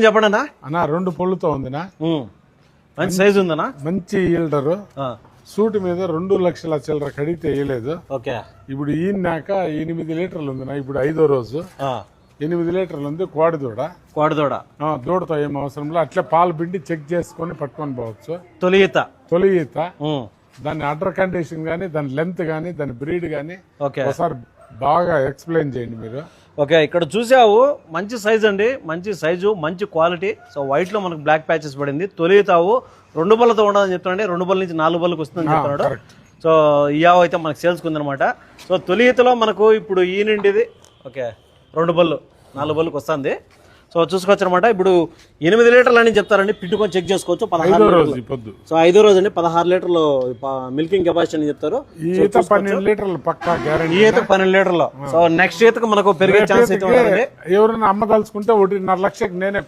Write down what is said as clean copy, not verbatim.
చెప్పండి అన్న. అన్నా 2 పళ్ళుతో ఉందినా, మంచి సైజు ఉందనా, మంచి ఈల్డరు. సూటి మీద 2 లక్షల చిల్లర కడిగితే వేయలేదు. ఓకే, ఇప్పుడు ఈనాక 8 లీటర్లు ఉందినా. ఇప్పుడు 5వ రోజు 8 లీటర్లు ఉంది. కోడిదూడ దూడతో ఏం అవసరం లేదు. అట్లే పాలు పిండి చెక్ చేసుకొని పట్టుకొని పోవచ్చు. తొలి ఈత దాని అడర్ కండిషన్ గానీ, దాని లెంత్ గానీ, దాని బ్రీడ్ గానీ ఒకసారి బాగా ఎక్స్ప్లెయిన్ చేయండి మీరు. ఓకే, ఇక్కడ చూసావు మంచి సైజ్ అండి, మంచి సైజు, మంచి క్వాలిటీ. సో వైట్ లో మనకు బ్లాక్ ప్యాచెస్ పడింది. తొలితావు 2 బళ్ళతో ఉండదని చెప్తున్నాండి. 2 బళ్ళ నుంచి 4 బళ్ళకి వస్తుందని చెప్తున్నాడు. సో ఈ ఆవు అయితే మనకు సేల్స్ కుందనమాట. సో తొలితలో మనకు ఇప్పుడు ఈ నుండిది ఓకే 2 బళ్ళు 4 బళ్ళకి వస్తుంది. సో చూసుకోవచ్చు అనమాట. ఇప్పుడు 8 లీటర్లు అని చెప్తారండి, పిండుకొని చెక్ చేసుకోవచ్చు. 16 రోజు. సో 5వ రోజు అండి 16 లీటర్లు మిల్కింగ్ కెపాసిటీ అని చెప్తారు. ఈ ఈత 12 లీటర్లు పక్కా గ్యారెంటీ. ఈ ఈతకు 12 లీటర్లు. సో నెక్స్ట్ ఈతకు మనకు పెరిగే ఛాన్స్ అయితే ఉందండి. ఎవరైనా అమ్మదలుచుకుంటే 1.5 లక్షకి నేనే